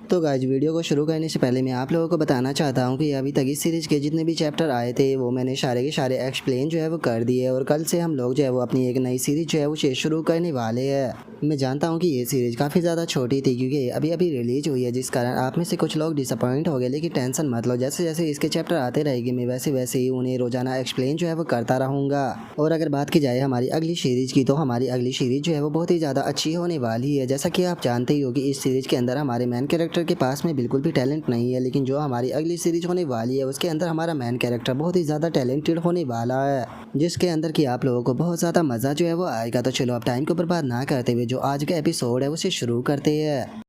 तो guys video को शुरू करने से पहले मैं आप लोगों को बताना चाहता हूं कि अभी तक इस सीरीज़ के जितने भी चैप्टर आए थे वो मैंने सारे के सारे एक्सप्लेन जो है वो कर दिए और कल से हम लोग जो है वो अपनी एक नई सीरीज़ जो है वो शुरू करने वाले हैं। मैं जानता हूं कि ये सीरीज़ काफ़ी ज़्यादा छोटी थी क्योंकि अभी अभी रिलीज हुई है, जिस कारण आप में से कुछ लोग डिसअपॉइंट हो गए, लेकिन टेंशन मत लो, जैसे जैसे इसके चैप्टर आते रहेंगे मैं वैसे वैसे ही उन्हें रोजाना एक्सप्लेन जो है वो करता रहूँगा। और अगर बात की जाए हमारी अगली सीरीज़ की, तो हमारी अगली सीरीज़ जो है वो बहुत ही ज़्यादा अच्छी होने वाली है। जैसा कि आप जानते ही हो कि इस सीरीज़ के अंदर हमारे मेन कैरेक्टर के पास में बिल्कुल भी टैलेंट नहीं है, लेकिन जो हमारी अगली सीरीज होने वाली है उसके अंदर हमारा मेन कैरेक्टर बहुत ही ज़्यादा टैलेंटेड होने वाला है, जिसके अंदर कि आप लोगों को बहुत ज़्यादा मज़ा जो है वो आएगा। तो चलो अब टाइम को बर्बाद ना करते हुए जो आज का एपिसोड है उसे शुरू करते हैं।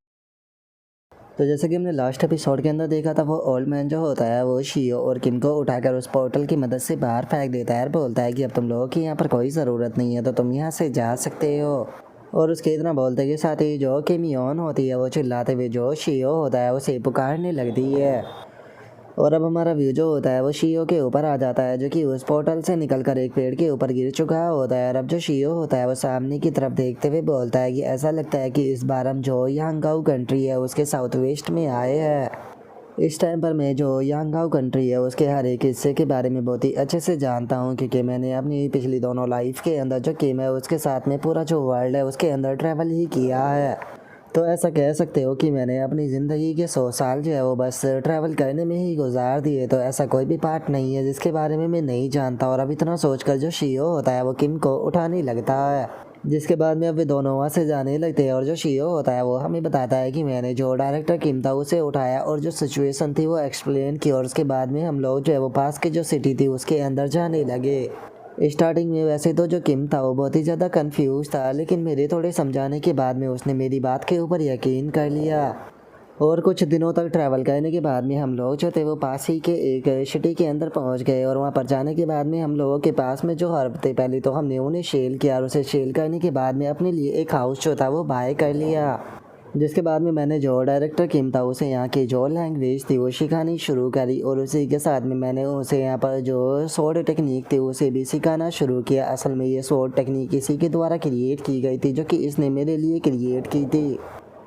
तो जैसे कि हमने लास्ट एपिसोड के अंदर देखा था, वो ओल्ड मैन जो होता है वो शियो और किम को उठाकर उस पोर्टल की मदद से बाहर फेंक देता है और बोलता है कि अब तुम लोगों की यहाँ पर कोई ज़रूरत नहीं है, तो तुम यहाँ से जा सकते हो। और उसके इतना बोलते के साथ ही जो किम योन होती है वो चिल्लाते हुए जो शियो होता है उसे पुकारने लगती है। और अब हमारा व्यू जो होता है वो शियो के ऊपर आ जाता है, जो कि उस पोर्टल से निकलकर एक पेड़ के ऊपर गिर चुका होता है। और अब जो शियो होता है वो सामने की तरफ देखते हुए बोलता है कि ऐसा लगता है कि इस बार हम जो यांगाओ कंट्री है उसके साउथ वेस्ट में आए हैं। इस टाइम पर मैं जो यांगाओ कंट्री है उसके हर एक हिस्से के बारे में बहुत ही अच्छे से जानता हूँ, क्योंकि मैंने अपनी पिछली दोनों लाइफ के अंदर जो किम है उसके साथ में पूरा जो वर्ल्ड है उसके अंदर ट्रैवल ही किया है। तो ऐसा कह सकते हो कि मैंने अपनी ज़िंदगी के 100 साल जो है वो बस ट्रैवल करने में ही गुजार दिए। तो ऐसा कोई भी पार्ट नहीं है जिसके बारे में मैं नहीं जानता। और अब इतना सोचकर जो शियो होता है वो किम को उठाने लगता है, जिसके बाद में अब वे दोनों वहाँ से जाने लगते हैं। और जो शियो होता है वो हमें बताता है कि मैंने जो डायरेक्टर किम था उसे उठाया और जो सिचुएशन थी वो एक्सप्लेन की, और उसके बाद में हम लोग जो है वो पास की जो सिटी थी उसके अंदर जाने लगे। स्टार्टिंग में वैसे तो जो किम था वो बहुत ही ज़्यादा कंफ्यूज था, लेकिन मेरे थोड़े समझाने के बाद में उसने मेरी बात के ऊपर यकीन कर लिया। और कुछ दिनों तक ट्रैवल करने के बाद में हम लोग जो थे वो पास ही के एक सिटी के अंदर पहुंच गए। और वहां पर जाने के बाद में हम लोगों के पास में जो हर्ब थे, पहले तो हमने उन्हें शेल किया और उसे शेल करने के बाद में अपने लिए एक हाउस जो था वो बाय कर लिया। जिसके बाद में मैंने जो डायरेक्टर किम था उसे यहाँ की जो लैंग्वेज थी वो सिखानी शुरू करी, और उसी के साथ में मैंने उसे यहाँ पर जो स्वॉर्ड टेक्निक थी उसे भी सिखाना शुरू किया। असल में ये स्वॉर्ड टेक्निक इसी के द्वारा क्रिएट की गई थी, जो कि इसने मेरे लिए क्रिएट की थी।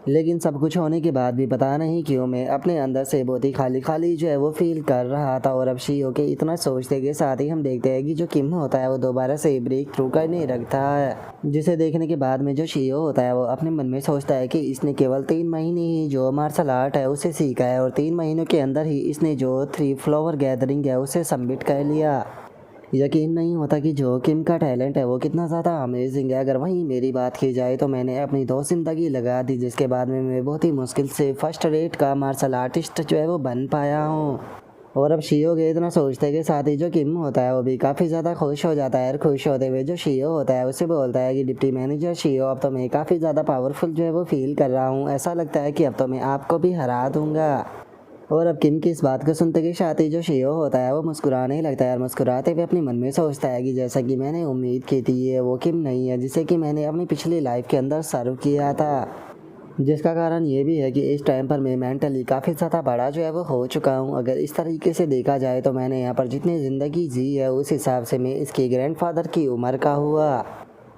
लेकिन सब कुछ होने के बाद भी पता नहीं क्यों मैं अपने अंदर से बहुत ही खाली खाली जो है वो फील कर रहा था। और अब शियो के इतना सोचते के साथ ही हम देखते हैं कि जो किम होता है वो दोबारा से ब्रेक थ्रू करने लगता है, जिसे देखने के बाद में जो शियो होता है वो अपने मन में सोचता है कि इसने केवल 3 महीने ही जो मार्शल आर्ट है उसे सीखा है, और 3 महीनों के अंदर ही इसने जो 3 फ्लावर गैदरिंग है उसे सबमिट कर लिया। यकीन नहीं होता कि जो किम का टैलेंट है वो कितना ज़्यादा अमेजिंग है। अगर वहीं मेरी बात की जाए तो मैंने अपनी 2 ज़िंदगी लगा दी, जिसके बाद में मैं बहुत ही मुश्किल से फर्स्ट रेट का मार्शल आर्टिस्ट जो है वो बन पाया हूँ। और अब शियो के इतना सोचते के साथ ही जो किम होता है वो भी काफ़ी ज़्यादा खुश हो जाता है, और खुश होते हुए जो शियो होता है उसे बोलता है कि डिप्टी मैनेजर शियो, अब तो मैं काफ़ी ज़्यादा पावरफुल जो है वो फील कर रहा हूँ, ऐसा लगता है कि अब तो मैं आपको भी हरा दूंगा। और अब किम की इस बात को सुनते के साथ ही जो शियो होता है वो मुस्कुराने लगता है, और मुस्कुराते हुए अपने मन में सोचता है कि जैसा कि मैंने उम्मीद की थी ये वो किम नहीं है जिसे कि मैंने अपनी पिछली लाइफ के अंदर सर्व किया था। जिसका कारण ये भी है कि इस टाइम पर मैं मेंटली काफ़ी ज़्यादा बड़ा जो है वो हो चुका हूँ। अगर इस तरीके से देखा जाए तो मैंने यहाँ पर जितनी ज़िंदगी जी है उस हिसाब से मैं इसके ग्रैंडफादर की उम्र का हुआ।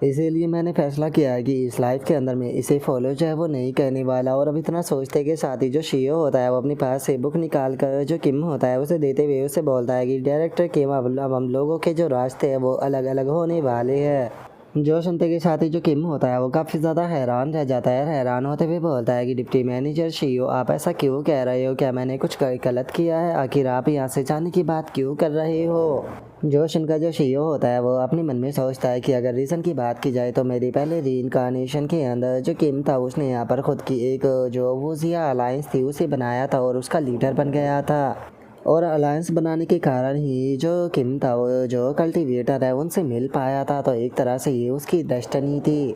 इसीलिए मैंने फैसला किया है कि इस लाइफ के अंदर मैं इसे फॉलो जो है वो नहीं करने वाला। और अब इतना सोचते के साथ ही जो शियो होता है वो अपने पास से बुक निकाल कर जो किम होता है उसे देते हुए उसे बोलता है कि डायरेक्टर किम, अब हम लोगों के जो रास्ते हैं वो अलग अलग होने वाले हैं। जो सुनते के साथ ही जो किम होता है वो काफ़ी ज़्यादा हैरान रह जाता है, हैरान होते हुए बोलता है कि डिप्टी मैनेजर शियो, आप ऐसा क्यों कह रहे हो? क्या मैंने कुछ गलत किया है? आखिर आप यहाँ से जाने की बात क्यों कर रहे हो? जो सुनकर जो शियो होता है वो अपने मन में सोचता है कि अगर रीज़न की बात की जाए तो मेरी पहले रीइंकार्नेशन के अंदर जो किम था उसने यहाँ पर खुद की एक जो वुजिया अलायंस थी उसे बनाया था और उसका लीडर बन गया था। और अलायंस बनाने के कारण ही जो किम था वो जो कल्टीवेटर है उनसे मिल पाया था, तो एक तरह से ये उसकी डेस्टिनी थी।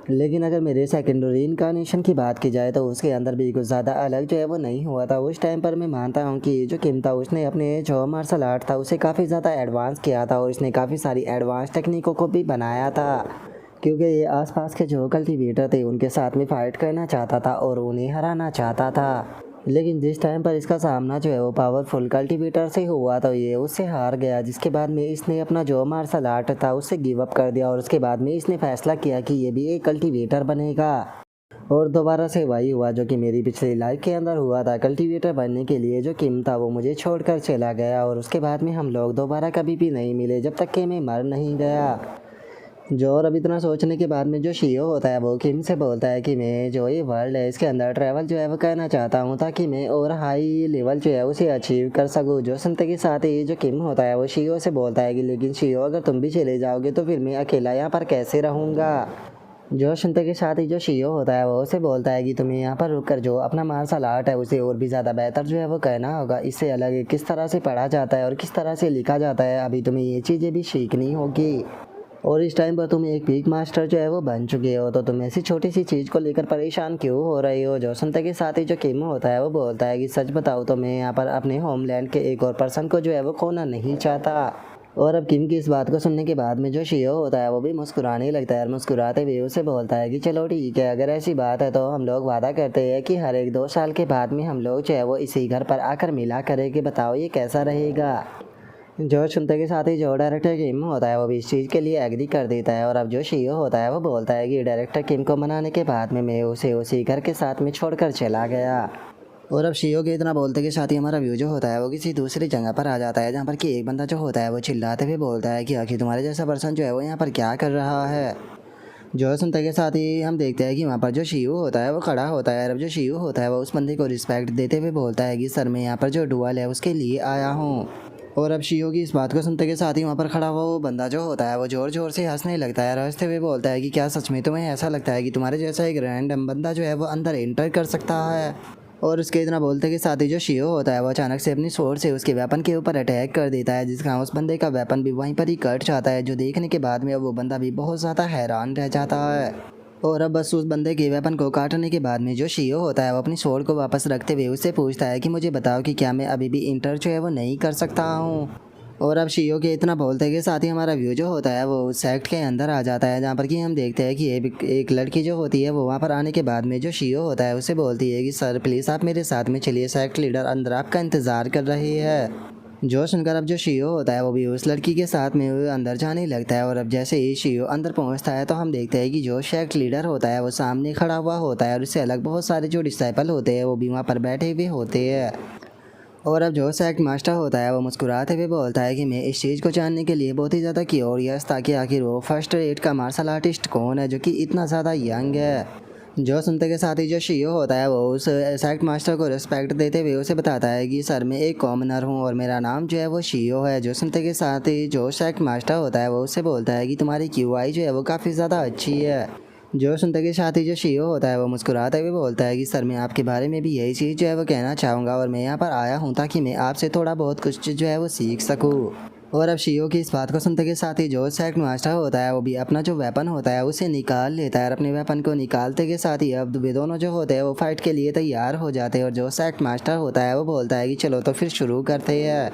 लेकिन अगर मेरे सेकेंडरी इनकारनेशन की बात की जाए तो उसके अंदर भी कुछ ज़्यादा अलग जो है वो नहीं हुआ था। उस टाइम पर मैं मानता हूँ कि जो किम था उसने अपने जो मार्शल आर्ट था उसे काफ़ी ज़्यादा एडवांस किया था, और इसने काफ़ी सारी एडवांस टेक्निकों को भी बनाया था, क्योंकि ये आसपास के जो कल्टीवेटर थे उनके साथ में फाइट करना चाहता था और उन्हें हराना चाहता था। लेकिन जिस टाइम पर इसका सामना जो है वो पावरफुल कल्टीवेटर से हुआ तो ये उससे हार गया, जिसके बाद में इसने अपना जो मार्शल आर्ट था उससे गिव अप कर दिया, और उसके बाद में इसने फैसला किया कि ये भी एक कल्टीवेटर बनेगा। और दोबारा से वही हुआ जो कि मेरी पिछली लाइफ के अंदर हुआ था। कल्टीवेटर बनने के लिए जो किम था वो मुझे छोड़कर चला गया और उसके बाद में हम लोग दोबारा कभी भी नहीं मिले जब तक कि मैं मर नहीं गया। जो और अब इतना सोचने के बाद में जो शियो होता है वो किम से बोलता है कि मैं जो ये वर्ल्ड है इसके अंदर ट्रैवल जो है वो करना चाहता हूँ ताकि मैं और हाई लेवल जो है उसे अचीव कर सकूँ। जो सुनते के साथ ही जो किम होता है वो शियो से बोलता है कि लेकिन शियो अगर तुम भी चले जाओगे तो फिर मैं अकेला यहाँ पर कैसे रहूँगा। जो सुनते के साथ ही जो शियो होता है वो उसे बोलता है कि तुम्हें यहाँ पर रुक कर जो अपना मार्शल आर्ट है उसे और भी ज़्यादा बेहतर जो है वो करना होगा। इससे अलग किस तरह से पढ़ा जाता है और किस तरह से लिखा जाता है अभी तुम्हें ये चीज़ें भी सीखनी होगी। और इस टाइम पर तुम एक पीक मास्टर जो है वो बन चुके हो तो तुम ऐसी छोटी सी चीज़ को लेकर परेशान क्यों हो रही हो। जो सुनते के साथ ही जो किम होता है वो बोलता है कि सच बताओ तो मैं यहाँ पर अपने होमलैंड के एक और पर्सन को जो है वो खोना नहीं चाहता। और अब किम की इस बात को सुनने के बाद में जो शियो होता है वो भी मुस्कुराने लगता है और मुस्कुराते हुए उसे बोलता है कि चलो ठीक है, अगर ऐसी बात है तो हम लोग वादा करते हैं कि हर एक 2 साल के बाद में हम लोग जो है वो इसी घर पर आकर मिला करेंगे। बताओ ये कैसा रहेगा। जो सुनते के साथ ही जो डायरेक्टर किम होता है वो भी इस चीज़ के लिए एग्री कर देता है। और अब जो शियो होता है वो बोलता है कि डायरेक्टर किम को मनाने के बाद में मैं उसे उसी घर के साथ में छोड़कर चला गया। और अब शियो के इतना बोलते के साथ ही हमारा व्यू जो होता है वो किसी दूसरी जगह पर आ जाता है जहाँ पर कि एक बंदा जो होता है वो चिल्लाते हुए बोलता है कि आखिर तुम्हारे जैसा पर्सन जो है वो यहाँ पर क्या कर रहा है। जो सुनते के साथ ही हम देखते हैं कि वहाँ पर जो शियो होता है वो खड़ा होता है। और अब जो शियो होता है वो उस बंदे को रिस्पेक्ट देते हुए बोलता है कि सर मैं यहाँ पर जो डुअल है उसके लिए आया हूँ। और अब शियो की इस बात को सुनते के साथ ही वहाँ पर खड़ा हुआ वो बंदा जो होता है वो ज़ोर ज़ोर से हंसने लगता है और हंसते हुए बोलता है कि क्या सच में तुम्हें ऐसा लगता है कि तुम्हारे जैसा एक रैंडम बंदा जो है वो अंदर एंटर कर सकता है। और उसके इतना बोलते के साथ ही जो शियो होता है वो अचानक से अपनी स्वॉर्ड से उसके वेपन के ऊपर अटैक कर देता है जिसका उस बंदे का वेपन भी वहीं पर ही कट जाता है। जो देखने के बाद में वो बंदा भी बहुत ज़्यादा हैरान रह जाता है। और अब बस उस बंदे के वेपन को काटने के बाद में जो शियो होता है वो अपनी स्वॉर्ड को वापस रखते हुए उससे पूछता है कि मुझे बताओ कि क्या मैं अभी भी इंटर जो है वो नहीं कर सकता हूँ। और अब शियो के इतना बोलते के साथ ही हमारा व्यू जो होता है वो उस सेक्ट के अंदर आ जाता है जहाँ पर कि हम देखते हैं कि एक लड़की जो होती है वो वहाँ पर आने के बाद में जो शियो होता है उसे बोलती है कि सर प्लीज़ आप मेरे साथ में चलिए, सेक्ट लीडर अंदर आपका इंतज़ार कर रही है। जो सुनकर अब जो शियो होता है वो भी उस लड़की के साथ में अंदर जाने लगता है। और अब जैसे ही शियो अंदर पहुंचता है तो हम देखते हैं कि जो सेक्ट लीडर होता है वो सामने खड़ा हुआ होता है और उससे अलग बहुत सारे जो डिसाइपल होते हैं वो भी वहाँ पर बैठे हुए होते हैं। और अब जो सेक्ट मास्टर होता है वो मुस्कुराते हुए बोलता है कि मैं इस चीज़ को जानने के लिए बहुत ही ज़्यादा क्यूरियस था कि आखिर वो फर्स्ट रेट का मार्शल आर्टिस्ट कौन है जो कि इतना ज़्यादा यंग है। जो सुनते के साथ ही जो शियो होता है वो उस सेक्ट मास्टर को रिस्पेक्ट देते हुए उसे बताता है कि सर मैं एक कॉमनर हूँ और मेरा नाम जो है वो शियो है। जो सुनते के साथ ही जो सेक्ट मास्टर होता है वो उससे बोलता है कि तुम्हारी क्यूआई जो है वो काफ़ी ज़्यादा अच्छी है। जो सुनते के साथ ही जो शियो होता है वो मुस्कुराते हुए बोलता है कि सर मैं आपके बारे में भी यही चीज़ जो है वो कहना चाहूँगा और मैं यहाँ पर आया हूँ ताकि मैं आपसे थोड़ा बहुत कुछ जो है वो सीख सकूँ। और अब शियो की इस बात को सुनते के साथ ही जो सेक्ट मास्टर होता है वो भी अपना जो वेपन होता है उसे निकाल लेता है और अपने वेपन को निकालते के साथ ही अब वे दोनों जो होते हैं वो फाइट के लिए तैयार हो जाते हैं। और जो सेक्ट मास्टर होता है वो बोलता है कि चलो तो फिर शुरू करते हैं।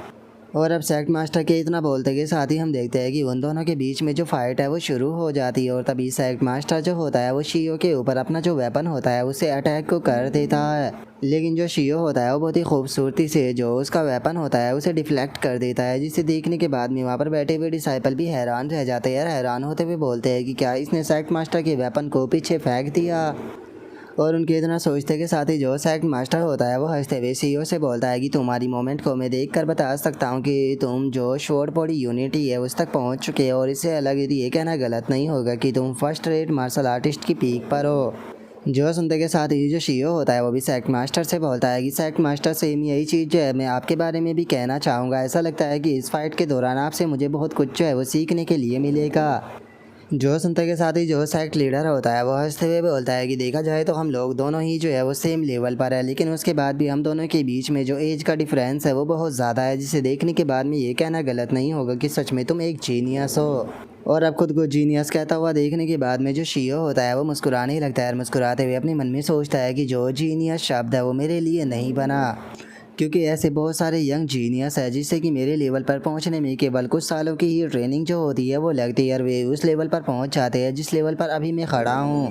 और अब सेक्ट मास्टर के इतना बोलते के साथ ही हम देखते हैं कि उन दोनों के बीच में जो फाइट है वो शुरू हो जाती है। और तभी सेक्ट मास्टर जो होता है वो शियो के ऊपर अपना जो वेपन होता है उसे अटैक को कर देता है। लेकिन जो शियो होता है वो बहुत ही खूबसूरती से जो उसका वेपन होता है उसे डिफ्लेक्ट कर देता है जिसे देखने के बाद में वहाँ पर बैठे हुए डिसाइपल भी हैरान रह जाते हैं। हैरान होते हुए बोलते हैं कि क्या इसने सेक्ट मास्टर के वेपन को पीछे फेंक दिया। और उनके इतना सोचते के साथ ही जो सेक्ट मास्टर होता है वो हंसते हुए सीईओ से बोलता है कि तुम्हारी मोमेंट को मैं देख कर बता सकता हूँ कि तुम जो शॉर्ट बॉडी यूनिटी है उस तक पहुँच चुके हो। और इससे अलग ये कहना गलत नहीं होगा कि तुम फर्स्ट रेट मार्शल आर्टिस्ट की पीक पर हो। जो सुनते के साथ ही जो शियो होता है वो भी सेक्ट मास्टर से बोलता है कि सेक्ट मास्टर सेम यही चीज़ जो है मैं आपके बारे में भी कहना चाहूँगा। ऐसा लगता है कि इस फाइट के दौरान आपसे मुझे बहुत कुछ जो है वो सीखने के लिए मिलेगा। जो सुनते के साथ ही जो सेक्ट लीडर होता है वो हंसते हुए बोलता है कि देखा जाए तो हम लोग दोनों ही जो है वो सेम लेवल पर है, लेकिन उसके बाद भी हम दोनों के बीच में जो एज का डिफरेंस है वो बहुत ज़्यादा है, जिसे देखने के बाद में ये कहना गलत नहीं होगा कि सच में तुम एक जीनियस हो। और अब खुद को जीनियस कहता हुआ देखने के बाद में जो शियो होता है वो मुस्कुराने लगता है और मुस्कुराते हुए अपने मन में सोचता है कि जो जीनियस शब्द है वो मेरे लिए नहीं बना, क्योंकि ऐसे बहुत सारे यंग जीनियस है जिससे कि मेरे लेवल पर पहुंचने में केवल कुछ सालों की ही ट्रेनिंग जो होती है वो लगती है और वे उस लेवल पर पहुंच जाते हैं जिस लेवल पर अभी मैं खड़ा हूं।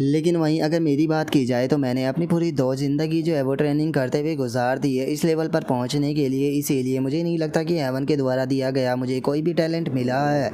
लेकिन वहीं अगर मेरी बात की जाए तो मैंने अपनी पूरी 2 ज़िंदगी जो है वो ट्रेनिंग करते हुए गुजार दी है इस लेवल पर पहुंचने के लिए। इसीलिए मुझे नहीं लगता कि हेवन के द्वारा दिया गया मुझे कोई भी टैलेंट मिला है।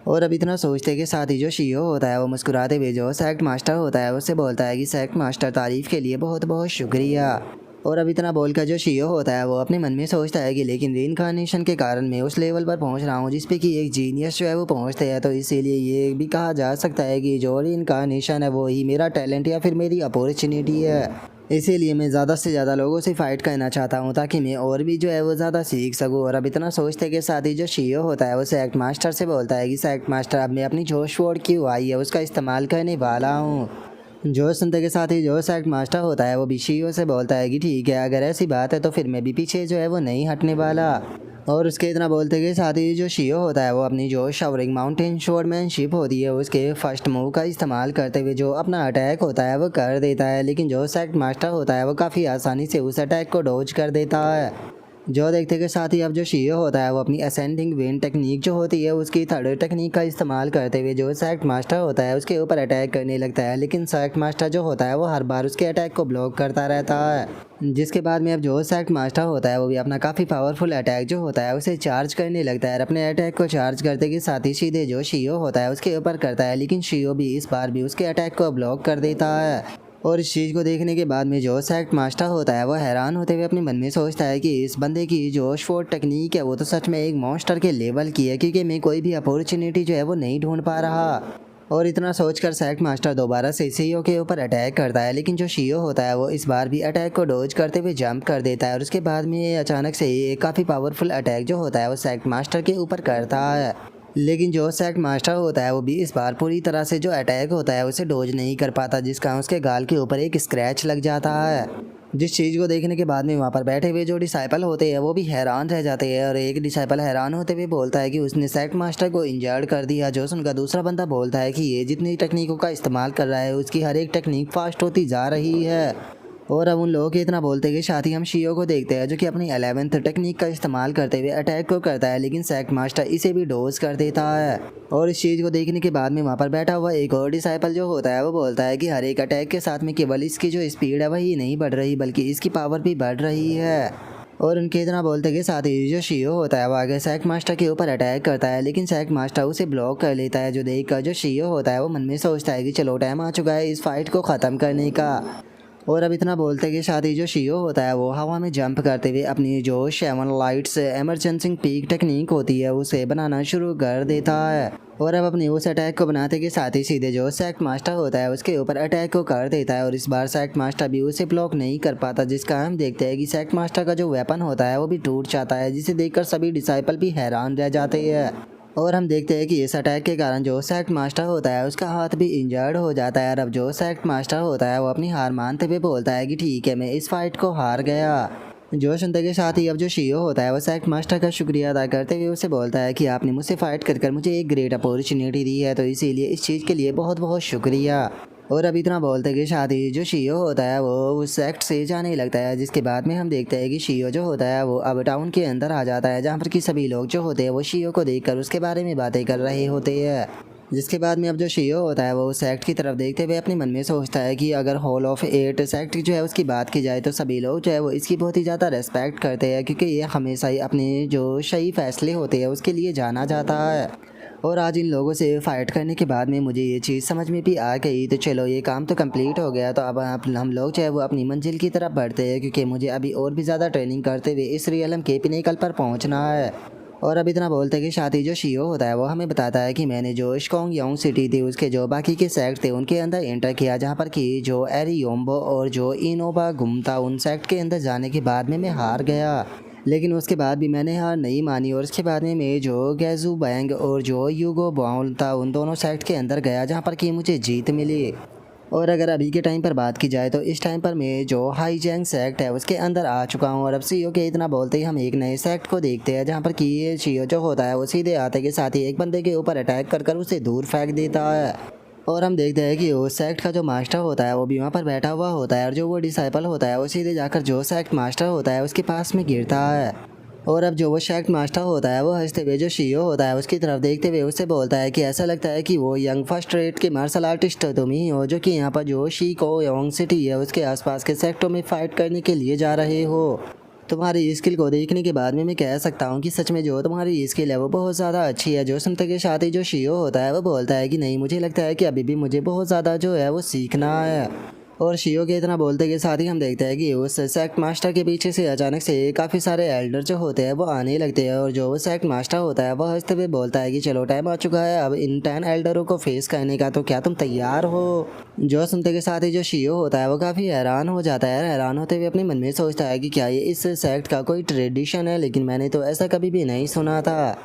और अब इतना सोचते के साथ ही जो शियो होता है वो मुस्कुराते हुए जो सेक्ट मास्टर होता है उससे बोलता है कि सेक्ट मास्टर तारीफ़ के लिए बहुत बहुत शुक्रिया। और अब इतना बोलकर जो शियो होता है वो अपने मन में सोचता है कि लेकिन रीइंकार्नेशन के कारण मैं उस लेवल पर पहुंच रहा हूं जिस पे कि एक जीनियस जो है वो पहुंचते हैं, तो इसीलिए ये भी कहा जा सकता है कि जो रीइंकार्नेशन है वो ही मेरा टैलेंट या फिर मेरी अपॉर्चुनिटी है। इसीलिए मैं ज़्यादा से ज़्यादा लोगों से फ़ाइट करना चाहता हूँ ताकि मैं और भी जो है वो ज़्यादा सीख सकूँ। और अब इतना सोचते के साथ ही जो शियो होता है वो सेक्ट मास्टर से बोलता है कि सेक्ट मास्टर अब मैं अपनी जोश वर्ड क्यों आई है उसका इस्तेमाल करने वाला हूँ। जो सुनते के साथ ही जो सेक्ट मास्टर होता है वो भी शियो से बोलता है कि ठीक है, अगर ऐसी बात है तो फिर मैं भी पीछे जो है वो नहीं हटने वाला। और उसके इतना बोलते के साथ ही जो शियो होता है वो अपनी जो शावरिंग माउंटेन शोरमैनशिप होती है उसके फर्स्ट मूव का इस्तेमाल करते हुए जो अपना अटैक होता है वो कर देता है, लेकिन जो सेक्ट मास्टर होता है वो काफ़ी आसानी से उस अटैक को डॉज कर देता है। जो देखते के साथ ही अब जो शियो होता है वो अपनी असेंडिंग वेन टेक्निक जो होती है उसकी थर्ड टेक्निक का इस्तेमाल करते हुए जो सेक्ट मास्टर होता है उसके ऊपर अटैक करने लगता है, लेकिन सेक्ट मास्टर जो होता है वो हर बार उसके अटैक को ब्लॉक करता रहता है। जिसके बाद में अब जो सेक्ट मास्टर होता है वो भी अपना काफ़ी पावरफुल अटैक जो होता है उसे चार्ज करने लगता है और अपने अटैक को चार्ज करते के साथ ही सीधे जो शियो होता है उसके ऊपर करता है, लेकिन शियो भी इस बार भी उसके अटैक को ब्लॉक कर देता है। और इस चीज़ को देखने के बाद में जो सेक्ट मास्टर होता है वो हैरान होते हुए अपने मन में सोचता है कि इस बंदे की जो शॉट टेक्निक है वो तो सच में एक मॉन्स्टर के लेवल की है, क्योंकि मैं कोई भी अपॉर्चुनिटी जो है वो नहीं ढूंढ पा रहा। और इतना सोचकर सेक्ट मास्टर दोबारा से शियो के ऊपर अटैक करता है, लेकिन जो शियो होता है वो इस बार भी अटैक को डॉज करते हुए जंप कर देता है और उसके बाद में अचानक से एक काफ़ी पावरफुल अटैक जो होता है वो सेक्ट मास्टर के ऊपर करता है। लेकिन जो सेक्ट मास्टर होता है वो भी इस बार पूरी तरह से जो अटैक होता है उसे डॉज नहीं कर पाता, जिसका उसके गाल के ऊपर एक स्क्रैच लग जाता है। जिस चीज़ को देखने के बाद में वहाँ पर बैठे हुए जो डिसाइपल होते हैं वो भी हैरान रह जाते हैं और एक डिसाइपल हैरान होते हुए बोलता है कि उसने सेक्ट मास्टर को इंजर्ड कर दिया। जो सुनकर दूसरा बंदा बोलता है कि ये जितनी टेक्निकों का इस्तेमाल कर रहा है उसकी हर एक टेक्निक फास्ट होती जा रही है। और अब उन लोगों के इतना बोलते कि साथ ही हम शियो को देखते हैं जो कि अपनी 11th टेक्निक का इस्तेमाल करते हुए अटैक को करता है, लेकिन सेक्ट मास्टर इसे भी डोज कर देता है। और इस चीज़ को देखने के बाद में वहाँ पर बैठा हुआ एक और डिसाइपल जो होता है वो बोलता है कि हर एक अटैक के साथ में केवल इसकी जो स्पीड है वही नहीं बढ़ रही बल्कि इसकी पावर भी बढ़ रही है। और उनके इतना बोलते के साथ ही जो शियो होता है वो आगे सेक्ट मास्टर के ऊपर अटैक करता है, लेकिन सेक्ट मास्टर उसे ब्लॉक कर लेता है। जो देखकर जो शियो होता है वो मन में सोचता है कि चलो टाइम आ चुका है इस फाइट को ख़त्म करने का। और अब इतना बोलते कि साथ ही जो शियो होता है वो हवा में जंप करते हुए अपनी जो 7 लाइट्स एमरजेंसी पीक टेक्निक होती है उसे बनाना शुरू कर देता है। और अब अपने उस अटैक को बनाते के साथ ही सीधे जो सेक्ट मास्टर होता है उसके ऊपर अटैक को कर देता है और इस बार सेक्ट मास्टर भी उसे ब्लॉक नहीं कर पाता, जिसका हम देखते हैं कि सेक्ट मास्टर का जो वेपन होता है वो भी टूट जाता है, जिसे देखकर सभी डिसाइपल भी हैरान रह जाते हैं। और हम देखते हैं कि इस अटैक के कारण जो सेक्ट मास्टर होता है उसका हाथ भी इंजर्ड हो जाता है और अब जो सेक्ट मास्टर होता है वो अपनी हार मानते हुए बोलता है कि ठीक है, मैं इस फाइट को हार गया। जो सुनते के साथ ही अब जो शियो होता है वो सेक्ट मास्टर का शुक्रिया अदा करते हुए उसे बोलता है कि आपने मुझसे फाइट कर मुझे एक ग्रेट अपॉर्चुनिटी दी है, तो इसीलिए इस चीज़ के लिए बहुत बहुत शुक्रिया। और अब इतना बोलते कि शादी जो शियो होता है वो उस सेक्ट से जाने लगता है, जिसके बाद में हम देखते हैं कि शियो जो होता है वो अब टाउन के अंदर आ जाता है, जहाँ पर कि सभी लोग जो होते हैं वो शियो को देखकर उसके बारे में बातें कर रहे होते हैं। जिसके बाद में अब जो शियो होता है वो उस सेक्ट की तरफ देखते हुए अपने मन में सोचता है कि अगर हॉल ऑफ 8 सेक्ट जो है उसकी बात की जाए तो सभी लोग जो है वो इसकी बहुत ही ज़्यादा रेस्पेक्ट करते हैं, क्योंकि ये हमेशा ही अपने जो सही फैसले होते हैं उसके लिए जाना जाता है। और आज इन लोगों से फ़ाइट करने के बाद में मुझे ये चीज़ समझ में भी आ गई, तो चलो ये काम तो कंप्लीट हो गया, तो अब हम लोग जो है वो अपनी मंजिल की तरफ बढ़ते हैं, क्योंकि मुझे अभी और भी ज़्यादा ट्रेनिंग करते हुए इस रियलम के पिनेकल पर पहुंचना है। और अब इतना बोलते कि साथ ही जो शियो होता है वो हमें बताता है कि मैंने जो शिकोंग योंग सिटी थी उसके जो बाकी के सेक्ट थे उनके अंदर एंटर किया, जहाँ पर कि जो एरियोम्बो और जो इनोबा गुम्ता उन सेक्ट के अंदर जाने के बाद में मैं हार गया, लेकिन उसके बाद भी मैंने हार नहीं मानी और उसके बाद में मैं जो गैजू बैंग और जो यूगो बाउल था उन दोनों सेक्ट के अंदर गया, जहाँ पर कि मुझे जीत मिली। और अगर अभी के टाइम पर बात की जाए तो इस टाइम पर मैं जो हाई जैंग सेक्ट है उसके अंदर आ चुका हूँ। और अब शियो के इतना बोलते ही हम एक नए सेक्ट को देखते हैं, जहाँ पर कि ये शियो जो होता है वो सीधे आते के साथ ही एक बंदे के ऊपर अटैक कर उसे दूर फेंक देता है। और हम देखते हैं कि उस सेक्ट का जो मास्टर होता है वो भी वहाँ पर बैठा हुआ होता है और जो वो डिसाइपल होता है वो सीधे जाकर जो सेक्ट मास्टर होता है उसके पास में गिरता है। और अब जो वो सेक्ट मास्टर होता है वो हंसते हुए जो शियो होता है उसकी तरफ देखते हुए उससे बोलता है कि ऐसा लगता है कि वो यंग फर्स्ट रेट के मार्शल आर्टिस्ट तुम ही हो, जो कि यहाँ पर जो शी को योंग सिटी है उसके आसपास के सेक्टों में फ़ाइट करने के लिए जा रहे हो। तुम्हारी स्किल को देखने के बाद में मैं कह सकता हूँ कि सच में जो तुम्हारी स्किल है वो बहुत ज़्यादा अच्छी है। जो सुनते के साथ ही जो शियो होता है वो बोलता है कि नहीं, मुझे लगता है कि अभी भी मुझे बहुत ज़्यादा जो है वो सीखना है। और शियो के इतना बोलते के साथ ही हम देखते हैं कि उस सेक्ट मास्टर के पीछे से अचानक से काफ़ी सारे एल्डर जो होते हैं वो आने लगते हैं। और जो वो सेक्ट मास्टर होता है वह हंसते हुए बोलता है कि चलो टाइम आ चुका है अब इन 10 एल्डरों को फेस करने का, तो क्या तुम तैयार हो। जो सुनते के साथ ही जो शियो होता है वो काफ़ी हैरान हो जाता है। हैरान होते हुए अपने मन में सोचता है कि क्या ये इस सेक्ट का कोई ट्रेडिशन है, लेकिन मैंने तो ऐसा कभी भी नहीं सुना था।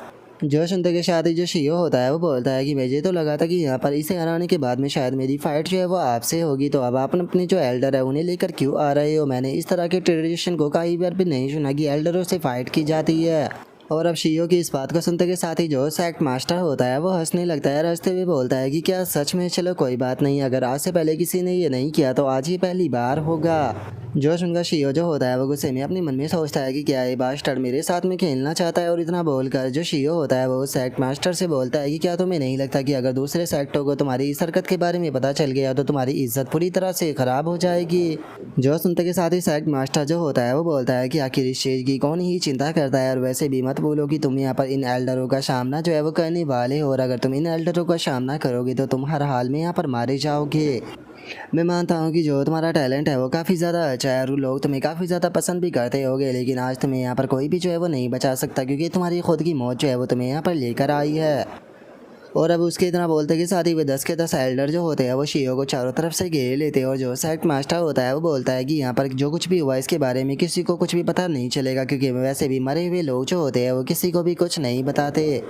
जो सुनते के साथ ही जो शियो होता है वो बोलता है कि मुझे तो लगा था कि यहाँ पर इसे हराने के बाद में शायद मेरी फाइट जो है वो आपसे होगी, तो अब आप अपने जो एल्डर है उन्हें लेकर क्यों आ रहे हो। मैंने इस तरह के ट्रेडिशन को कई बार भी नहीं सुना कि एल्डरों से फाइट की जाती है। और अब शियो की इस बात को सुनते के साथ ही जो सेक्ट मास्टर होता है वो हंसने लगता है। हंसते हुए बोलता है कि क्या सच में, चलो कोई बात नहीं, अगर आज से पहले किसी ने ये नहीं किया तो आज ही पहली बार होगा। जो सुनकर शियो जो होता है वो गुस्से में अपने मन में सोचता है कि क्या ये बास्टर्ड मेरे साथ में खेलना चाहता है। और इतना बोलकर जो शियो होता है वो सेक्ट मास्टर से बोलता है कि क्या तुम्हें नहीं लगता कि अगर दूसरे सेक्टों को तुम्हारी इस हरकत के बारे में पता चल गया तो तुम्हारी इज्जत पूरी तरह से खराब हो जाएगी। जो सुनते के साथ ही सेक्ट मास्टर जो होता है वो बोलता है कि आखिर इस चीज़ की कौन ही चिंता करता है, और वैसे भी मत बोलो कि तुम यहाँ पर इन एल्डरों का सामना जो है वो करने वाले हो, और अगर तुम इन एल्डरों का सामना करोगे तो तुम हर हाल में यहाँ पर मारे जाओगे। मैं मानता हूँ कि जो तुम्हारा टैलेंट है वो काफ़ी ज़्यादा अच्छा है और लोग तुम्हें काफ़ी ज़्यादा पसंद भी करते होंगे, लेकिन आज तुम्हें यहाँ पर कोई भी जो है वो नहीं बचा सकता, क्योंकि तुम्हारी खुद की मौत जो है वो तुम्हें यहाँ पर लेकर आई है। और अब उसके इतना बोलते के साथ ही वे 10 के 10 एल्डर जो होते हैं वो शियो को चारों तरफ से घेर लेते हैं। और जो सेक्ट मास्टर होता है वो बोलता है कि यहाँ पर जो कुछ भी हुआ इसके बारे में किसी को कुछ भी पता नहीं चलेगा, क्योंकि वैसे भी मरे हुए लोग जो होते हैं वो किसी को भी कुछ नहीं बताते।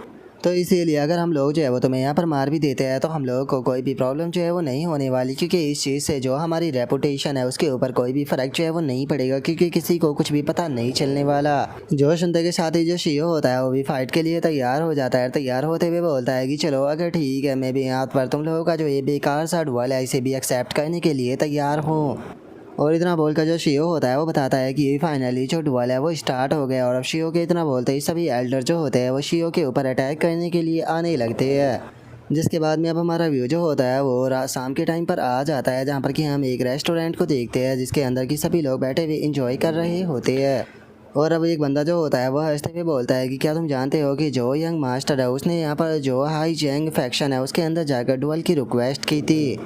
तो इसीलिए अगर हम लोग जो है वो तुम्हें यहाँ पर मार भी देते हैं तो हम लोगों को कोई भी प्रॉब्लम जो है वो नहीं होने वाली, क्योंकि इस चीज़ से जो हमारी रेपुटेशन है उसके ऊपर कोई भी फ़र्क जो है वो नहीं पड़ेगा, क्योंकि किसी को कुछ भी पता नहीं चलने वाला। जो सुनते के साथ ही जो शियो होता है वो भी फाइट के लिए तैयार हो जाता है। तैयार होते हुए बोलता है कि चलो अगर ठीक है, मैं भी यहाँ पर तुम लोगों का जो ये बेकार सा डुअल है इसे भी एक्सेप्ट करने के लिए तैयार हूँ। और इतना बोलकर जो शियो होता है वो बताता है कि फाइनली जो डुअल है वो स्टार्ट हो गया। और अब शियो के इतना बोलते ही सभी एल्डर जो होते हैं वो शियो के ऊपर अटैक करने के लिए आने लगते हैं। जिसके बाद में अब हमारा व्यू जो होता है वो शाम के टाइम पर आ जाता है, जहाँ पर कि हम एक रेस्टोरेंट को देखते हैं जिसके अंदर की सभी लोग बैठे हुए इंजॉय कर रहे होते हैं। और अब एक बंदा जो होता है वह हंसते हुए बोलता है कि क्या तुम जानते हो कि जो यंग मास्टर है उसने यहाँ पर जो हाई जैंग फैक्शन है उसके अंदर जाकर डुअल की रिक्वेस्ट की थी।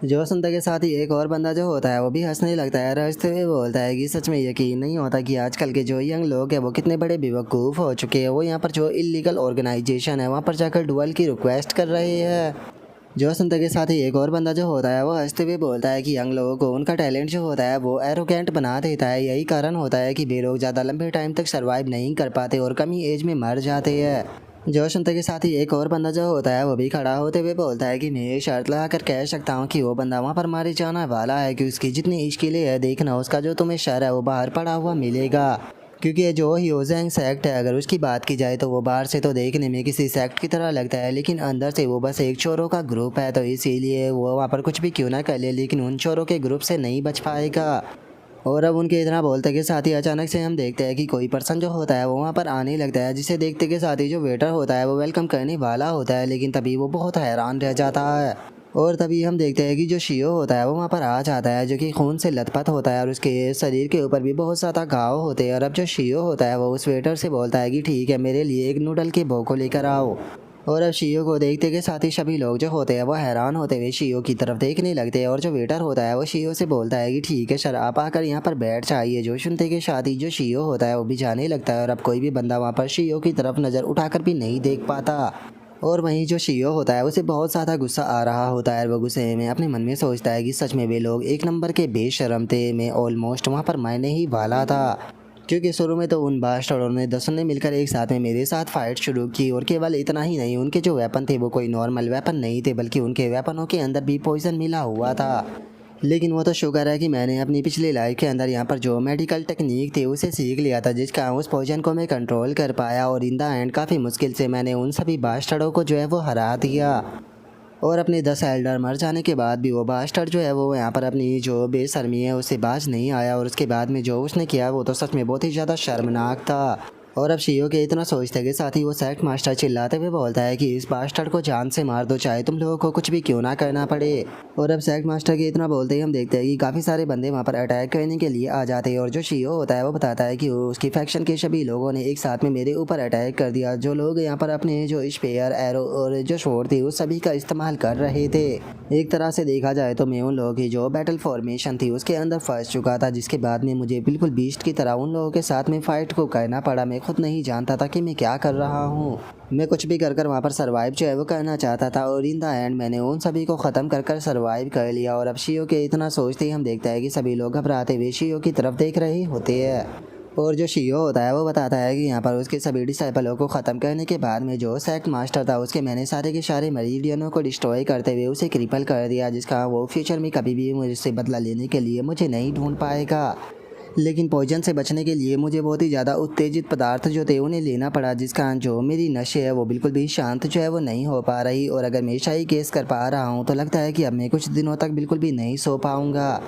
जो सुनते के साथ ही एक और बंदा जो होता है वो भी हंसने लगता है। हंसते हुए बोलता है कि सच में यकीन नहीं होता कि आजकल के जो यंग लोग हैं वो कितने बड़े बेवकूफ़ हो चुके हैं। वो यहाँ पर जो इलीगल ऑर्गेनाइजेशन है वहाँ पर जाकर डुअल की रिक्वेस्ट कर रहे हैं। जो सुनते के साथ ही एक और बंदा जो होता है वो हंसते हुए बोलता है कि यंग लोगों को उनका टैलेंट जो होता है वो एरोगेंट बना देता है। यही कारण होता है कि वे लोग ज़्यादा लंबे टाइम तक सर्वाइव नहीं कर पाते और कम ही एज में मर जाते हैं। जो सुनते के साथ ही एक और बंदा जो होता है वो भी खड़ा होते हुए बोलता है कि मैं ये शर्त लगा कर कह सकता हूँ कि वो बंदा वहाँ पर मारे जाने वाला है, कि उसकी जितनी इश्किलें है देखना उसका जो तुम्हें शर है वो बाहर पड़ा हुआ मिलेगा। क्योंकि ये जो ह्यूजेंग सेक्ट है अगर उसकी बात की जाए तो वो बाहर से तो देखने में किसी सेक्ट की तरह लगता है, लेकिन अंदर से वो बस एक चोरों का ग्रुप है। तो इसीलिए वो वहाँ पर कुछ भी क्यों ना कर ले लेकिन उन चोरों के ग्रुप से नहीं बच पाएगा। और अब उनके इतना बोलते के साथ ही अचानक से हम देखते हैं कि कोई पर्सन जो होता है वो वहाँ पर आने लगता है, जिसे देखते के साथ ही जो वेटर होता है वो वेलकम करने वाला होता है, लेकिन तभी वो बहुत हैरान रह जाता है। और तभी हम देखते हैं कि जो शियो होता है वो वहाँ पर आ जाता है, जो कि खून से लथपथ होता है और उसके शरीर के ऊपर भी बहुत ज़्यादा घाव होते हैं। और अब जो शियो होता है वो उस वेटर से बोलता है कि ठीक है, मेरे लिए एक नूडल के भोको लेकर आओ। और अब शियो को देखते के साथ ही सभी लोग जो होते हैं वो हैरान होते हुए शियो की तरफ देखने लगते हैं। और जो वेटर होता है वो शियो से बोलता है कि ठीक है सर, आप आकर यहाँ पर बैठ जाइए। जो सुनते के साथ ही जो शियो होता है वो भी जाने लगता है और अब कोई भी बंदा वहाँ पर शियो की तरफ नज़र उठाकर भी नहीं देख पाता। और वहीं जो शियो होता है उसे बहुत ज़्यादा गुस्सा आ रहा होता है। वो गुस्से में अपने मन में सोचता है कि सच में वे लोग एक नंबर के बेशर्म थे। मैं ऑलमोस्ट वहाँ पर मरने ही वाला था, क्योंकि शुरू में तो उन बास्टर्डों ने 10 ने मिलकर एक साथ में मेरे साथ फाइट शुरू की। और केवल इतना ही नहीं, उनके जो वेपन थे वो कोई नॉर्मल वेपन नहीं थे, बल्कि उनके वेपनों के अंदर भी पॉइजन मिला हुआ था। लेकिन वो तो शुक्र है कि मैंने अपनी पिछली लाइफ के अंदर यहाँ पर जो मेडिकल टेक्निक थी उसे सीख लिया था, जिसका उस पॉइजन को मैं कंट्रोल कर पाया। और इन द एंड काफ़ी मुश्किल से मैंने उन सभी बास्टर्डों को जो है वो हरा दिया। और अपने 10 एल्डर मर जाने के बाद भी वो बास्टर्ड जो है वो यहाँ पर अपनी जो बेशर्मी है उससे बाज नहीं आया। और उसके बाद में जो उसने किया वो तो सच में बहुत ही ज़्यादा शर्मनाक था। और अब शियो के इतना सोचते के साथ ही वो सेक्ट मास्टर चिल्लाते हुए बोलता है कि इस बास्टर्ड को जान से मार दो, चाहे तुम लोगों को कुछ भी क्यों ना करना पड़े। और अब सेक्ट मास्टर के इतना बोलते ही हम देखते हैं कि काफ़ी सारे बंदे वहाँ पर अटैक करने के लिए आ जाते हैं। और जो शियो होता है वो बताता है कि उसकी फैक्शन के सभी लोगों ने एक साथ में मेरे ऊपर अटैक कर दिया। जो लोग यहाँ पर अपने जो स्पेयर, एरो और जो शोर थी उस सभी का इस्तेमाल कर रहे थे। एक तरह से देखा जाए तो मैं उन लोगों की जो बैटल फॉर्मेशन थी उसके अंदर फंस चुका था, जिसके बाद में मुझे बिल्कुल बीस्ट की तरह उन लोगों के साथ में फाइट को करना पड़ा। मैं खुद नहीं जानता था कि मैं क्या कर रहा हूँ। मैं कुछ भी कर वहाँ पर सर्वाइव जो है वो करना चाहता था और इन द एंड मैंने उन सभी को ख़त्म कर सर्वाइव कर लिया। और अब शियो के इतना सोचते ही हम देखते हैं कि सभी लोग घबराते हुए शियो की तरफ देख रहे होते हैं। और जो शियो होता है वो बताता है कि यहाँ पर उसके सभी डिसाइपलों को ख़त्म करने के बाद में जो सेक्ट मास्टर था उसके मैंने सारे के सारे मेरिडियनों को डिस्ट्रॉय करते हुए उसे क्रिपल कर दिया, जिसका वो फ्यूचर में कभी भी मुझसे बदला लेने के लिए मुझे नहीं ढूंढ पाएगा। लेकिन पॉइजन से बचने के लिए मुझे बहुत ही ज़्यादा उत्तेजित पदार्थ जो थे उन्हें लेना पड़ा, जिसका जो मेरी नशे है वो बिल्कुल भी शांत जो है वो नहीं हो पा रही। और अगर मैं शाही केस कर पा रहा हूँ तो लगता है कि अब मैं कुछ दिनों तक बिल्कुल भी नहीं सो पाऊँगा।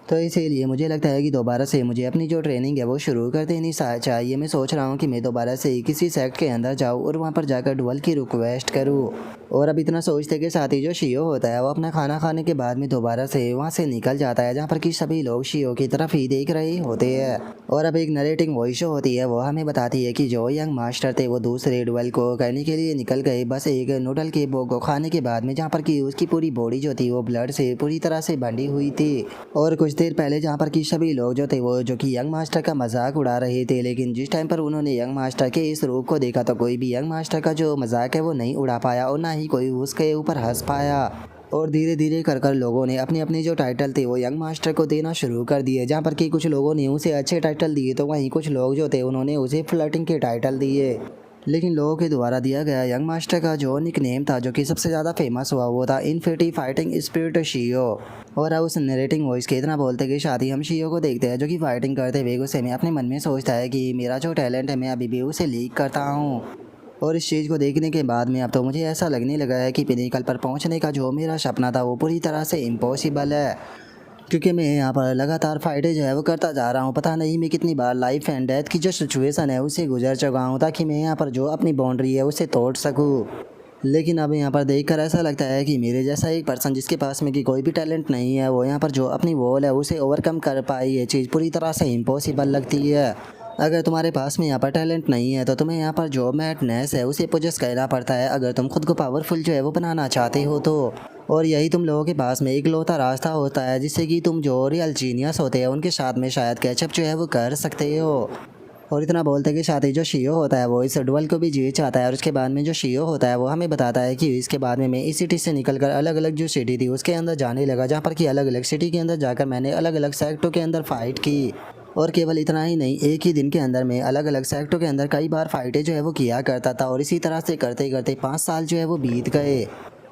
तो इसीलिए मुझे लगता है कि दोबारा से मुझे अपनी जो ट्रेनिंग है वो शुरू कर देनी चाहिए। मैं सोच रहा हूँ कि मैं दोबारा से किसी सेक्ट के अंदर जाऊँ और वहाँ पर जाकर डुअल की रिक्वेस्ट करूँ। और अब इतना सोचते के साथ ही जो शियो होता है वो अपना खाना खाने के बाद में दोबारा से वहाँ से निकल जाता है, जहाँ पर कि सभी लोग शियो की तरफ ही देख रहे होते हैं। और अब एक नरेटिंग वॉइस होती है वो हमें बताती है कि जो यंग मास्टर थे वो दूसरे डुअल को करने के लिए निकल गए बस एक नूडल के बोग को खाने के बाद में, जहाँ पर कि उसकी पूरी बॉडी जो थी वो ब्लड से पूरी तरह से बंधी हुई थी। और कुछ देर पहले जहाँ पर कि सभी लोग जो थे वो जो कि यंग मास्टर का मजाक उड़ा रहे थे, लेकिन जिस टाइम पर उन्होंने यंग मास्टर के इस रूप को देखा तो कोई भी यंग मास्टर का जो मजाक है वो नहीं उड़ा पाया और ना ही कोई उसके ऊपर हंस पाया। और धीरे धीरे कर लोगों ने अपनी अपनी जो टाइटल थे वो यंग मास्टर को देना शुरू कर दिए, जहाँ पर कि कुछ लोगों ने उसे अच्छे टाइटल दिए तो वहीं कुछ लोग जो थे उन्होंने उसे फ्लर्टिंग के टाइटल दिए। लेकिन लोगों के द्वारा दिया गया यंग मास्टर का जो निक नेम था जो कि सबसे ज़्यादा फेमस हुआ वो था इन्फिनिटी फाइटिंग स्पिरिट शियो। और अब उस नरेटिंग वॉइस के इतना बोलते कि शादी हम शियो को देखते हैं जो कि फाइटिंग करते हुए गुस्से में अपने मन में सोचता है कि मेरा जो टैलेंट है मैं अभी भी उसे लीक करता हूँ। और इस चीज़ को देखने के बाद में अब तो मुझे ऐसा लगने लगा है कि पिनेकल पर पहुंचने का जो मेरा सपना था वो पूरी तरह से इम्पॉसिबल है, क्योंकि मैं यहाँ पर लगातार फाइटें जो है वो करता जा रहा हूँ। पता नहीं मैं कितनी बार लाइफ एंड डेथ की जो सिचुएशन है उससे गुजर चुका हूँ ताकि मैं यहाँ पर जो अपनी बाउंड्री है उसे तोड़ सकूँ। लेकिन अब यहाँ पर देखकर ऐसा लगता है कि मेरे जैसा एक पर्सन जिसके पास में कि कोई भी टैलेंट नहीं है वो यहाँ पर जो अपनी वॉल है उसे ओवरकम कर पाए, ये चीज़ पूरी तरह से इम्पॉसिबल लगती है। अगर तुम्हारे पास में यहाँ पर टैलेंट नहीं है तो तुम्हें यहाँ पर जो मैडनेस है उसे पोजेस करना पड़ता है अगर तुम खुद को पावरफुल जो है वो बनाना चाहते हो तो। और यही तुम लोगों के पास में एक लौता रास्ता होता है जिससे कि तुम जो रियल जीनियस होते हैं उनके साथ में शायद कैचअप जो है वो कर सकते हो। और इतना बोलते कि साथ ही जो शियो होता है वो इस डुअल को भी जीत चाहता है। और उसके बाद में जो शियो होता है वो हमें बताता है कि इसके बाद में मैं इस सिटी से निकलकर अलग अलग जो सिटी थी उसके अंदर जाने लगा, जहाँ पर कि अलग अलग सिटी के अंदर जाकर मैंने अलग अलग सेक्टरों के अंदर फाइट की। और केवल इतना ही नहीं, एक ही दिन के अंदर में अलग अलग सेक्टरों के अंदर कई बार फाइटें जो है वो किया करता था। और इसी तरह से करते करते 5 साल जो है वो बीत गए।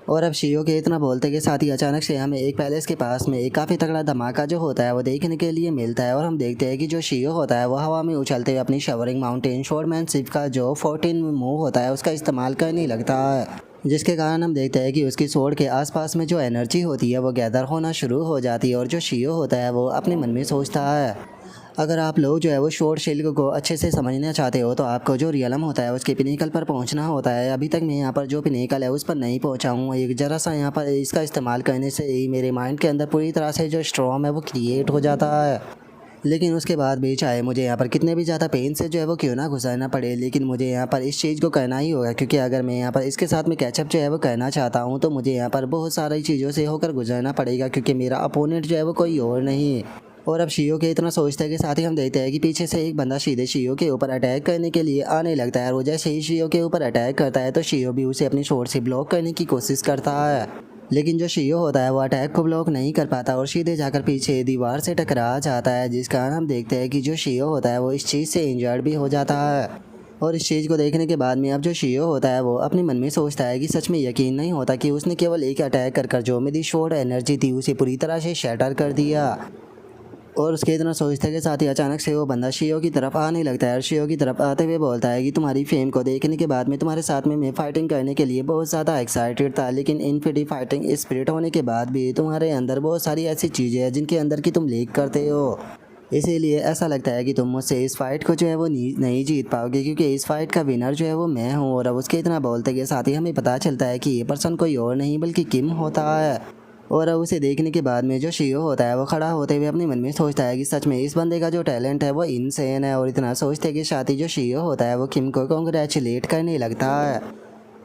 और अब शियो के इतना बोलते के साथ ही अचानक से हमें एक पैलेस के पास में एक काफ़ी तगड़ा धमाका जो होता है वो देखने के लिए मिलता है। और हम देखते हैं कि जो शियो होता है वो हवा में उछलते हुए अपनी शवरिंग माउंटेन शोरमैनशिप का जो 14 मूव होता है उसका इस्तेमाल करने लगता है, जिसके कारण हम देखते हैं कि उसकी स्वॉर्ड के आसपास में जो एनर्जी होती है वो गैदर होना शुरू हो जाती है। और जो शियो होता है वो अपने मन में सोचता है, अगर आप लोग जो है वो शॉर्ट शिल्क को अच्छे से समझना चाहते हो तो आपको जो रियलम होता है उसके पिनेकल पर पहुंचना होता है। अभी तक मैं यहाँ पर जो पिनेकल है उस पर नहीं पहुंचा हूँ। एक ज़रा सा यहाँ पर इसका इस्तेमाल करने से ही मेरे माइंड के अंदर पूरी तरह से जो स्ट्रॉम है वो क्रिएट हो जाता है। लेकिन उसके बाद भी चाहे मुझे यहाँ पर कितने भी ज़्यादा पेन से जो है वो क्यों ना गुजरना पड़े, लेकिन मुझे यहाँ पर इस चीज़ को करना ही होगा, क्योंकि अगर मैं यहाँ पर इसके साथ में कैचअप जो है वो करना चाहता हूँ तो मुझे यहाँ पर बहुत सारी चीज़ों से होकर गुजरना पड़ेगा, क्योंकि मेरा अपोनेंट जो है वो कोई और नहीं। और अब शियो के इतना सोचते के साथ ही हम देखते हैं कि पीछे से एक बंदा सीधे शियो के ऊपर अटैक करने के लिए आने लगता है। और जैसे ही शियो के ऊपर अटैक करता है तो शियो भी उसे अपनी शॉट से ब्लॉक करने की कोशिश करता है, लेकिन जो शियो होता है वो अटैक को ब्लॉक नहीं कर पाता और सीधे जाकर पीछे दीवार से टकरा जाता है, जिस कारण हम देखते हैं कि जो शियो होता है वो इस चीज़ से इंजर्ड भी हो जाता है। और इस चीज़ को देखने के बाद में अब जो शियो होता है वो अपने मन में सोचता है कि सच में यकीन नहीं होता कि उसने केवल एक अटैक कर जो मेरी शॉर्ट एनर्जी थी उसे पूरी तरह से शैटर कर दिया। और उसके इतना सोचते के साथ ही अचानक से वो बंदा शियो की तरफ आने लगता है और शियो की तरफ आते हुए बोलता है कि तुम्हारी फेम को देखने के बाद में तुम्हारे साथ में मैं फाइटिंग करने के लिए बहुत ज़्यादा एक्साइटेड था, लेकिन इन्फिनिटी फाइटिंग स्पिरिट होने के बाद भी तुम्हारे अंदर बहुत सारी ऐसी चीज़ें हैं जिनके अंदर की तुम लीक करते हो। इसीलिए ऐसा लगता है कि तुम मुझसे इस फाइट को जो है वो नहीं जीत पाओगे, क्योंकि इस फाइट का विनर जो है वो मैं हूँ। और अब उसके इतना बोलते के साथ ही हमें पता चलता है कि ये पर्सन कोई और नहीं बल्कि किम होता है। और अब उसे देखने के बाद में जो शियो होता है वो खड़ा होते हुए अपने मन में सोचता है कि सच में इस बंदे का जो टैलेंट है वो इनसेन है। और इतना सोचते के साथ ही जो शियो होता है वो किम को कॉन्ग्रेचुलेट करने लगता है।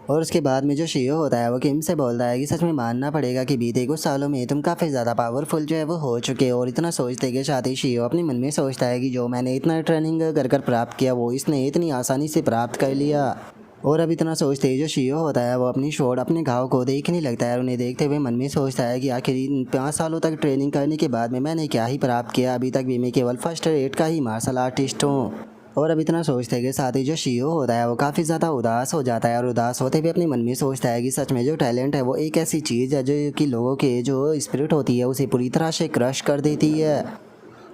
और उसके बाद में जो शियो होता है वो किम से बोलता है कि सच में मानना पड़ेगा कि बीते कुछ सालों में तुम काफ़ी ज़्यादा पावरफुल जो है वो हो चुके हो। और इतना सोचते के साथ ही शियो अपने मन में सोचता है कि जो मैंने इतना ट्रेनिंग कर कर प्राप्त किया वो इसने इतनी आसानी से प्राप्त कर लिया। और अब इतना सोचते ही जो शियो होता है वो अपनी शॉट अपने घाव को देखने लगता है और उन्हें देखते हुए मन में सोचता है कि आखिर इन 5 सालों तक ट्रेनिंग करने के बाद में मैंने क्या ही प्राप्त किया। अभी तक भी मैं केवल फर्स्ट रेट का ही मार्शल आर्टिस्ट हूँ। और अब इतना सोचते के साथ ही जो शियो होता है वो काफ़ी ज़्यादा उदास हो जाता है। और उदास होते हुए अपने मन में सोचता है कि सच में जो टैलेंट है वो एक ऐसी चीज़ है जो कि लोगों के जो स्पिरिट होती है उसे पूरी तरह से क्रश कर देती है।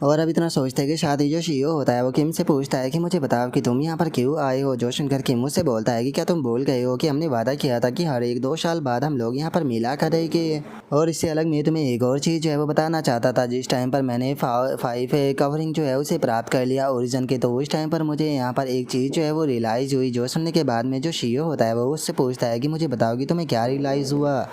और अब इतना सोचते हैं कि शादी जो शियो होता है वो किम से पूछता है कि मुझे बताओ कि तुम यहाँ पर क्यों आए हो। जो सुनकर किम मुझसे बोलता है कि क्या तुम भूल गए हो कि हमने वादा किया था कि हर 1-2 साल बाद हम लोग यहाँ पर मिला करेंगे। और इससे अलग मैं तुम्हें एक और चीज़ जो है वो बताना चाहता था। जिस टाइम पर मैंने 5 कवरिंग जो है उसे प्राप्त कर लिया ओरिजिन के, तो उस टाइम पर मुझे यहाँ पर एक चीज़ जो है वो रियलाइज़ हुई। जो सुनने के बाद में जो शियो होता है वो उससे पूछता है कि मुझे बताओ कि तुम्हें क्या रियलाइज़ हुआ।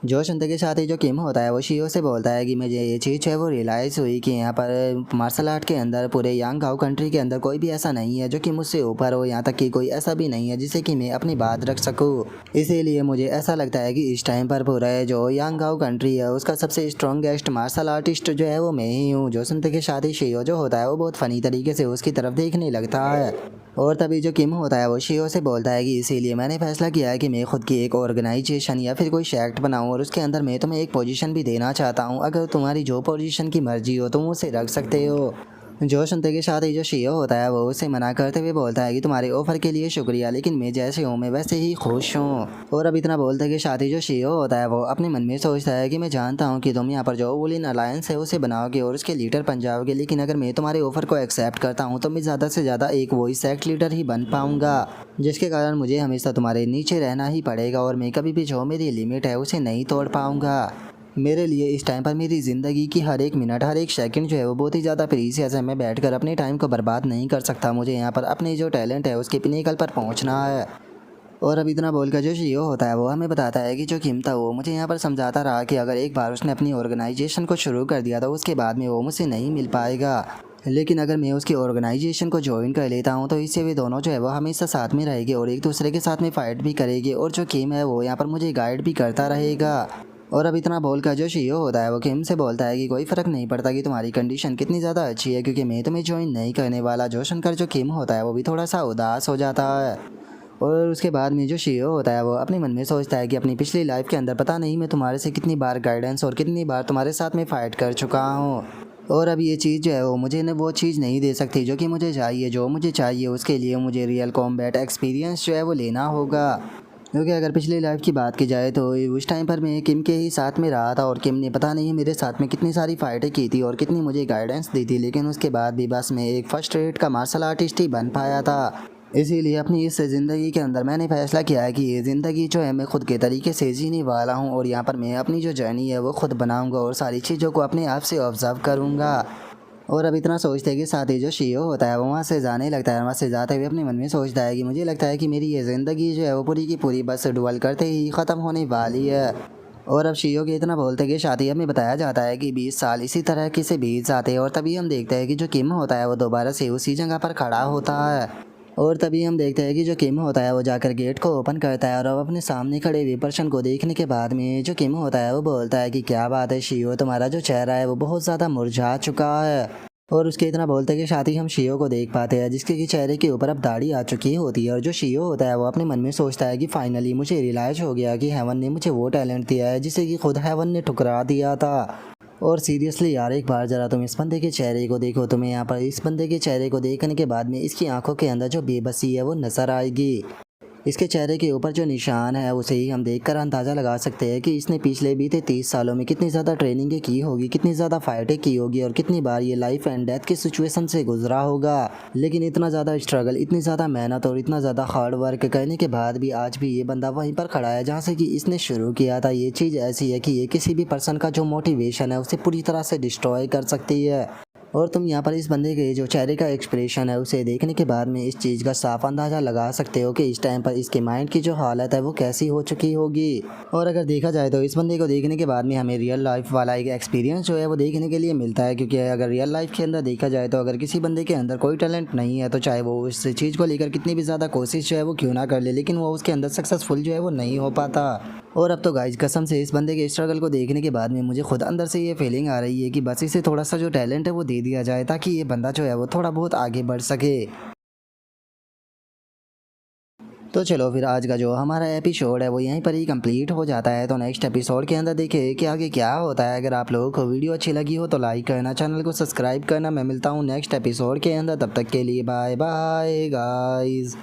जो सुनते के साथ ही जो किम होता है वो शियो से बोलता है कि मुझे ये चीज़ है वो रियलाइज़ हुई कि यहाँ पर मार्शल आर्ट के अंदर पूरे यांगाओ कंट्री के अंदर कोई भी ऐसा नहीं है जो कि मुझसे ऊपर हो। यहाँ तक कि कोई ऐसा भी नहीं है जिससे कि मैं अपनी बात रख सकूँ। इसीलिए मुझे ऐसा लगता है कि इस टाइम पर पूरा जो यांगाओ कंट्री है उसका सबसे स्ट्रॉन्गेस्ट मार्शल आर्टिस्ट जो है वो मैं ही हूँ। जो सुनते के साथ ही शियो जो होता है वो बहुत फ़नी तरीके से उसकी तरफ देखने लगता है। और तभी जो किम होता है वो शियो से बोलता है कि इसीलिए मैंने फैसला किया है कि मैं खुद की एक ऑर्गेनाइजेशन या फिर कोई सेक्ट बनाऊं और उसके अंदर मैं तुम्हें एक पोजीशन भी देना चाहता हूं। अगर तुम्हारी जो पोजीशन की मर्जी हो तुम उसे रख सकते हो। जो सुनते के साथ ही जो शियो होता है वो उसे मना करते हुए बोलता है कि तुम्हारे ऑफर के लिए शुक्रिया, लेकिन मैं जैसे हूँ मैं वैसे ही खुश हूँ। और अब इतना बोलते के साथ ही जो शियो होता है वो अपने मन में सोचता है कि मैं जानता हूँ कि तुम यहाँ पर जो वुलिन अलायंस है उसे बनाओगे और उसके लीडर बन जाओगे, लेकिन अगर मैं तुम्हारे ऑफर को एक्सेप्ट करता हूँ तो मैं ज़्यादा से ज़्यादा एक वॉइस सेक्ट लीडर ही बन पाऊँगा, जिसके कारण मुझे हमेशा तुम्हारे नीचे रहना ही पड़ेगा और मैं कभी भी जो मेरी लिमिट है उसे नहीं तोड़ पाऊँगा। मेरे लिए इस टाइम पर मेरी ज़िंदगी की हर एक मिनट हर एक सेकंड जो है वो बहुत ही ज़्यादा प्रीसियस है। मैं बैठकर अपने टाइम को बर्बाद नहीं कर सकता। मुझे यहाँ पर अपने जो टैलेंट है उसके पिनेकल पर पहुँचना है। और अब इतना बोलकर जो शियो होता है वो हमें बताता है कि जो किम था वो मुझे यहाँ पर समझाता रहा कि अगर एक बार उसने अपनी ऑर्गेनाइजेशन को शुरू कर दिया तो उसके बाद में वो मुझसे नहीं मिल पाएगा, लेकिन अगर मैं उसकी ऑर्गेनाइजेशन को ज्वाइन कर लेता हूँ तो इससे वे दोनों जो है वो हमेशा साथ में रहेंगे और एक दूसरे के साथ में फ़ाइट भी करेंगे। और जो किम है वो यहाँ पर मुझे गाइड भी करता रहेगा। और अब इतना बोलकर जो शियो होता है वो किम से बोलता है कि कोई फ़र्क नहीं पड़ता कि तुम्हारी कंडीशन कितनी ज़्यादा अच्छी है, क्योंकि मैं तुम्हें ज्वाइन नहीं करने वाला। जो सुनकर जो किम होता है वो भी थोड़ा सा उदास हो जाता है। और उसके बाद में जो शियो होता है वो अपने मन में सोचता है कि अपनी पिछली लाइफ के अंदर पता नहीं मैं तुम्हारे से कितनी बार गाइडेंस और कितनी बार तुम्हारे साथ में फ़ाइट कर चुका हूँ। और अब ये चीज़ जो है वो मुझे न वो चीज़ नहीं दे सकती जो कि मुझे चाहिए। जो मुझे चाहिए उसके लिए मुझे रियल कॉम्बैट एक्सपीरियंस जो है वो लेना होगा। क्योंकि अगर पिछली लाइफ की बात की जाए तो उस टाइम पर मैं किम के ही साथ में रहा था और किम ने पता नहीं मेरे साथ में कितनी सारी फ़ाइटें की थी और कितनी मुझे गाइडेंस दी थी, लेकिन उसके बाद भी बस मैं एक फर्स्ट रेट का मार्शल आर्टिस्ट ही बन पाया था। इसीलिए अपनी इस ज़िंदगी के अंदर मैंने फ़ैसला किया है कि ये ज़िंदगी जो है मैं खुद के तरीके से जीने वाला हूँ और यहाँ पर मैं अपनी जो जर्नी है वो खुद बनाऊँगा और सारी चीज़ों को अपने आप से ऑब्ज़र्व करूँगा। और अब इतना सोचते कि साथ ही जो शियो होता है वो वहाँ से जाने लगता है। वहाँ से जाते हुए अपने मन में सोचता है कि मुझे लगता है कि मेरी ये ज़िंदगी जो है वो पूरी की पूरी बस डुअल करते ही ख़त्म होने वाली है। और अब शियो के इतना बोलते कि शादी हमें बताया जाता है कि 20 साल इसी तरह के से बीत जाते हैं और तभी हम देखते हैं कि जो किम होता है वो दोबारा से उसी जगह पर खड़ा होता है। और तभी हम देखते हैं कि जो किम होता है वो जाकर गेट को ओपन करता है और अब अपने सामने खड़े हुए पर्सन को देखने के बाद में जो किम होता है वो बोलता है कि क्या बात है शियो, तुम्हारा जो चेहरा है वो बहुत ज़्यादा मुरझा चुका है। और उसके इतना बोलते कि साथ ही हम शियो को देख पाते हैं जिसके कि चेहरे के ऊपर अब दाढ़ी आ चुकी होती है। और जो शियो होता है वो अपने मन में सोचता है कि फाइनली मुझे रियलाइज हो गया कि हेवन ने मुझे वो टैलेंट दिया है जिसे कि खुद हेवन ने ठुकरा दिया था। और सीरियसली यार एक बार ज़रा तुम इस बंदे के चेहरे को देखो, तुम्हें यहाँ पर इस बंदे के चेहरे को देखने के बाद में इसकी आंखों के अंदर जो बेबसी है वो नज़र आएगी। इसके चेहरे के ऊपर जो निशान है उसे ही हम देखकर अंदाज़ा लगा सकते हैं कि इसने पिछले बीते 30 सालों में कितनी ज़्यादा ट्रेनिंगें की होगी, कितनी ज़्यादा फाइटें की होगी और कितनी बार ये लाइफ एंड डेथ की सिचुएशन से गुजरा होगा। लेकिन इतना ज़्यादा स्ट्रगल, इतनी ज़्यादा मेहनत और इतना ज़्यादा हार्ड वर्क करने के बाद भी आज भी ये बंदा वहीं पर खड़ा है जहाँ से कि इसने शुरू किया था। ये चीज़ ऐसी है कि ये किसी भी पर्सन का जो मोटिवेशन है उसे पूरी तरह से डिस्ट्रॉय कर सकती है। और तुम यहाँ पर इस बंदे के जो चेहरे का एक्सप्रेशन है उसे देखने के बाद में इस चीज़ का साफ अंदाज़ा लगा सकते हो कि इस टाइम पर इसके माइंड की जो हालत है वो कैसी हो चुकी होगी। और अगर देखा जाए तो इस बंदे को देखने के बाद में हमें रियल लाइफ वाला एक एक्सपीरियंस जो है वो देखने के लिए मिलता है, क्योंकि अगर रियल लाइफ के अंदर देखा जाए तो अगर किसी बंदे के अंदर कोई टैलेंट नहीं है तो चाहे वो उस चीज़ को लेकर कितनी भी ज़्यादा कोशिश जो है वो क्यों ना कर ले, लेकिन वो उसके अंदर सक्सेसफुल जो है वो नहीं हो पाता। और अब तो गाइज कसम से इस बंदे के स्ट्रगल को देखने के बाद में मुझे खुद अंदर से ये फीलिंग आ रही है कि बस इसे थोड़ा सा जो टैलेंट है वो दे दिया जाए ताकि ये बंदा जो है वो थोड़ा बहुत आगे बढ़ सके। तो चलो फिर आज का जो हमारा एपिसोड है वो यहीं पर ही कंप्लीट हो जाता है। तो नेक्स्ट एपिसोड के अंदर देखें कि आगे क्या होता है। अगर आप लोगों को वीडियो अच्छी लगी हो तो लाइक करना, चैनल को सब्सक्राइब करना। मैं मिलता हूँ नेक्स्ट एपिसोड के अंदर, तब तक के लिए बाय बाय गाइस।